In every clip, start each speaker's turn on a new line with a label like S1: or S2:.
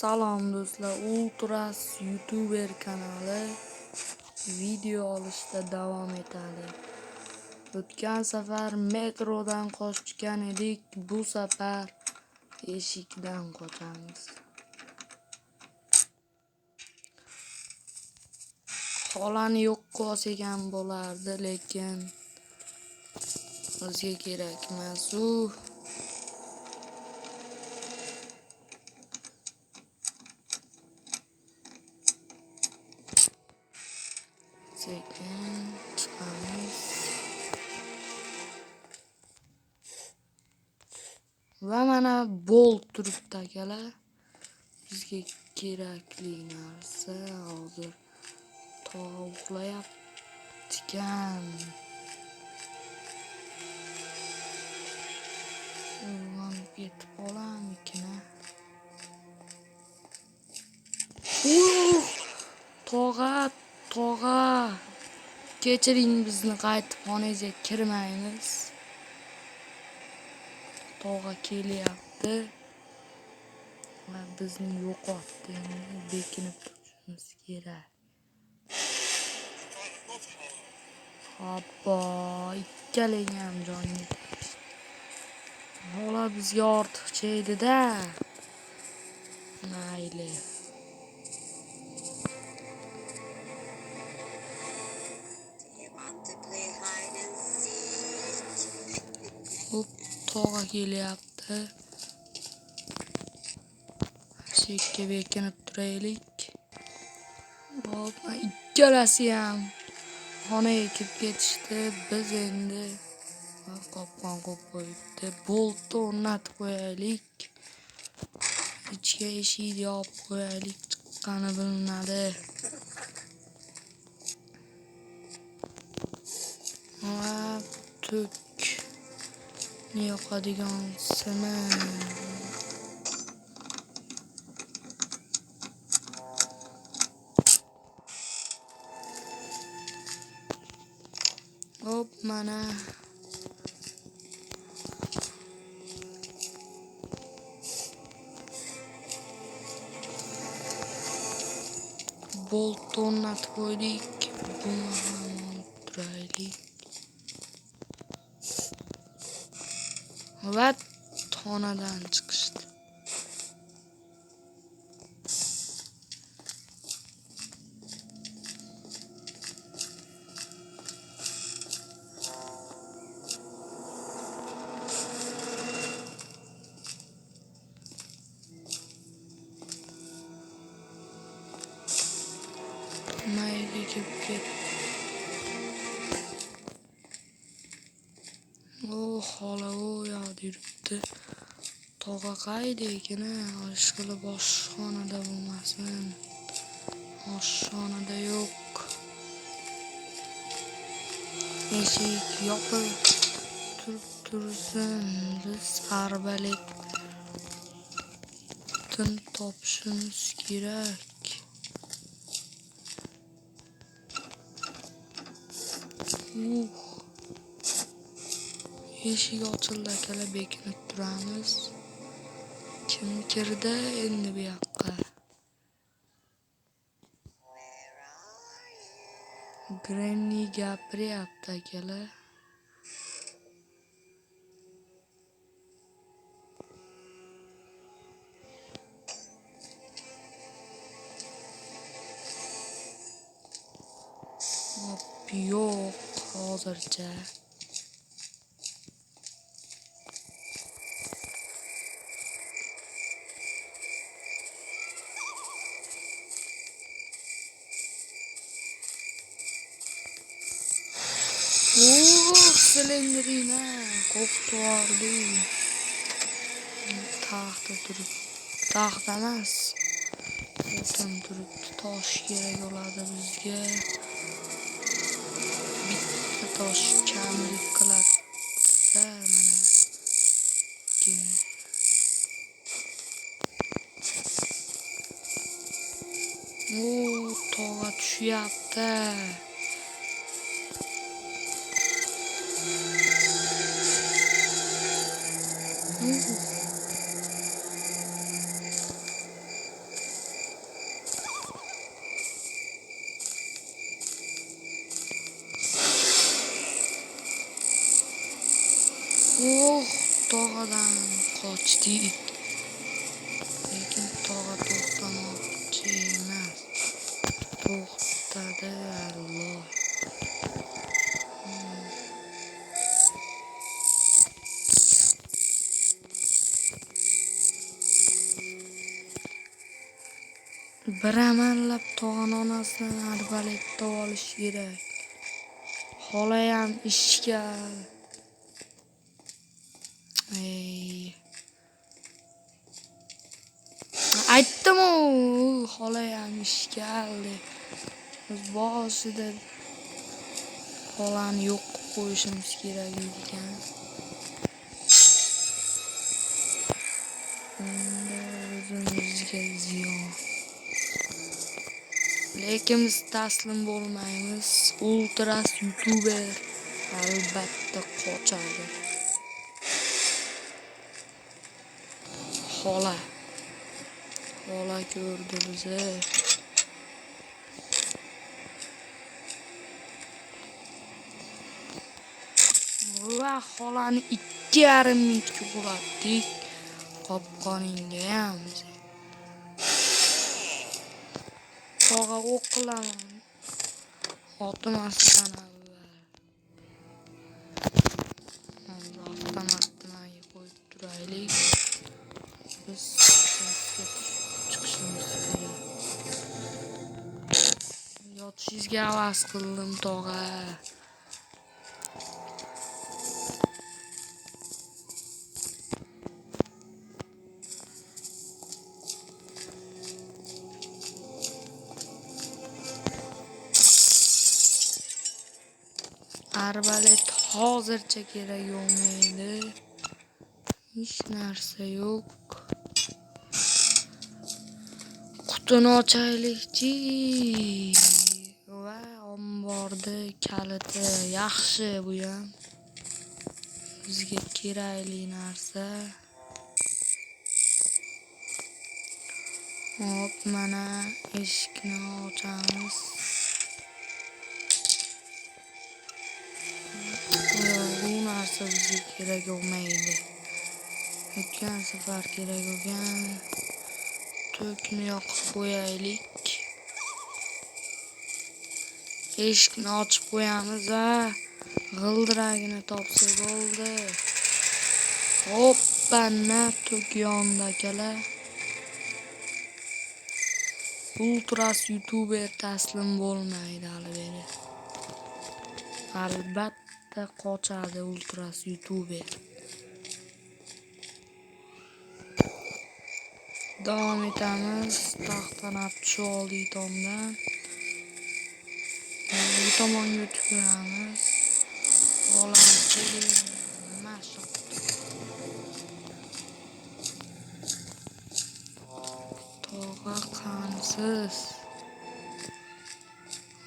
S1: Salom do'stlar, Ultras YouTuber kanali video olishda davom etadi. O'tgan safar metrodan qochgan edik, bu safar eshikdan qochamiz. Xolani yo'qqa olsak bo'lardi, lekin bizga kerak emas u. Sekin chiqamiz. Va mana bolt turibdi akalar. Bizga kerakli narsa hozir uxlayaptikan. Uyg'onib ketib qolarmikin? Tog'a, kechiring, bizni qaytib xonangizga kirmaymiz. Tog'a kelyapti va bizni yo'qotdi. Endi bekinib turishimiz kerak. Hoppa, ikkalang ham jonga tegishdi. Bola bizga ortiqcha edi-da. Mayli. Tog'a kelyapti. Chekka bekinib turaylik. Hop, ikkalasi ham xonaga kirib ketishdi. Biz endi qopqon qo'yib qo'yibdi. Boltni o'rnatib qo'yaylik. Ichga eshikni yopib qo'yaylik, chiqqani bilinadi. Va tuk yoqadigan simi. Hop, mana bolt o'rnatib qo'ydik. Buni ham olib turaylik. Va xonadan chiqishdi. Mayga kirib ketdi. Xola u yoqda yuribdi. Tog'a qayda ekan? Ishqilib oshxonada bo'lmasin. Oshxonada yo'q. Eshik yopib tursin. Biz arbaletni topishimiz kerak. Eshik ochildi akalar, bekinib turamiz. Kim kirdi endi bu yoqqa? Granny gapiryapti akalar. Yo'q, hozircha. Silindrina qo'rqitvordi. Taxta turib, taxta emas, o'tin turibdi. Tosh kerak bo'ladi bizga. Bitta tosh kamlik qiladi-da, mana. Tog'a tushyapti. dik. Lekin tog'a to'xtamoqchi emas. To'xtadi Alloh. Bir amallab tog'ani onasidan arbaletda olish kerak. Xolayam ishga. Aytdim-ku, xolayam ishga aldi. Biz boshida xolani yo'q qilib qo'yishimiz kerak ekan. Unda o'zimizga ziyon. Lekin biz taslim bo'lmaymiz. Ultras youtuber albatta qochadi. Xola ko'rdi bizni. Va xolani 2,5 minutga ulatdik. Qopqoningga ham. Tog'a o'q qilaman. Otmasdan avval. Avtomatni qo'yib turaylik. Biz chiqishimiz kerak. Yotishingizga havas qildim tog'a. Arbalet hozircha kerak bo'lmaydi. Hech narsa yo'q. Qutini ochaylikchi. Va omborda kaliti yaxshi bu ham. Bizga kerakli narsa. Hop, mana eshikni ochamiz. Bu narsa bizga kerak bo'lmaydi. O'tgan safar kerak bo'lgan. Tokni yoqib qo'yaylik. Eshikni ochib qo'yamiz va g'ildiragini topsa bo'ldi. Hoppana, tok yonida akalar. Ultras youtuber taslim bo'lmaydi hali beri. Albatta qochadi ultras youtuber. Davom etamiz. Taxtdan shu oldiy tomdan. Bu tomonga o'tib ko'ramiz. Olamiz. Mashq. Tog'a qansiz.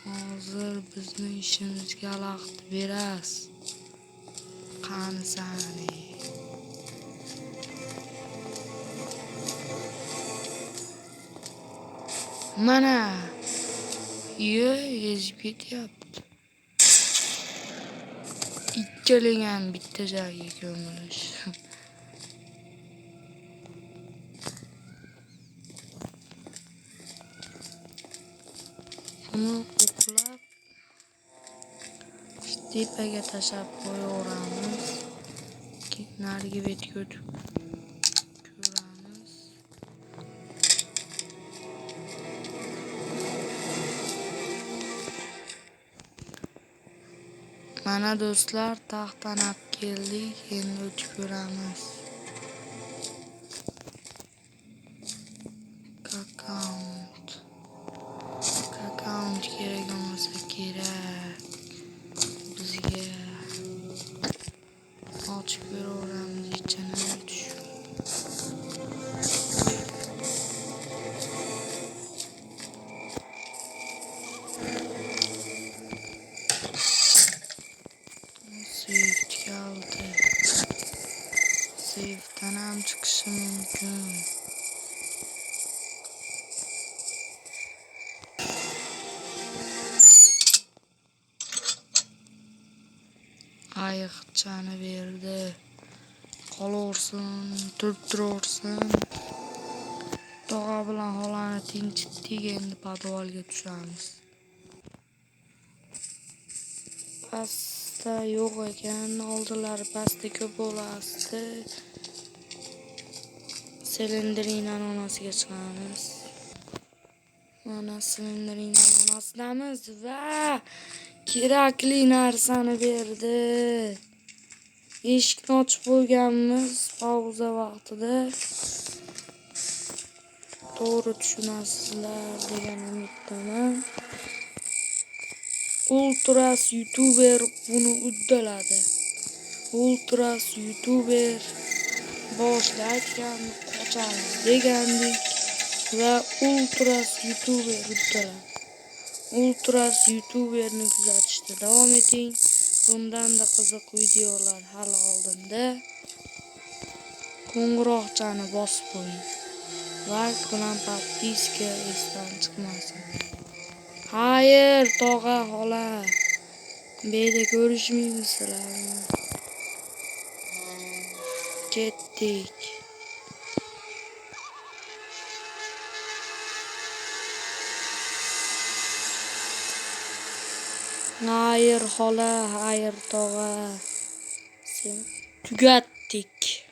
S1: Hozir bizni ishimizga xalaqit berasiz. Qansani. Mana. Ezib ketyapti. Ikkalang ham bitta joyga ko'milish. Uni o'qlab tepaga tashab qo'yaveramiz. Narigi betga o'tib ko'ramiz. Mana do'stlar, taxtdan olib keldik. Endi o'tib ko'ramiz. Akkaunt kerak bo'lmasa kerak. Bizga ochib ko'raveramiz ichini tushib. Save kaldi. Save'dan ham chiqishi mumkin. Ayiqchani berdi. qolaversin, turib turaversin. Tog'a bilan xolani tinchitdik, endi podvalga tushamiz. Pasta yo'q ekan, oldilari pasta ko'p bo'lasdi. Silindrning onasiga chiqamiz. Mana silindrning onasidamiz va kerakli narsani berdi. Eshikni ochib qo'yganmiz pauza vaqtida. To'g'ri tushunasizlar degan umiddaman. Ultras YouTuber buni uddaladi. Ultras YouTuber boshida aytgandi, qochamiz degandik va Ultras YouTuber uddaladi. Ultras YouTuberni kuzatishda davom eting. Bundan-da qiziq videolar hali oldinda. Qo'ng'iroqchani bosib qo'ying. Like bilan podpiska esdan chiqmasin. Xayr, tog'a, xola. Beda ko'rishmaysizlarmi? Ketdik. Xayr, xola, xayr, tog'a. Tugatdik.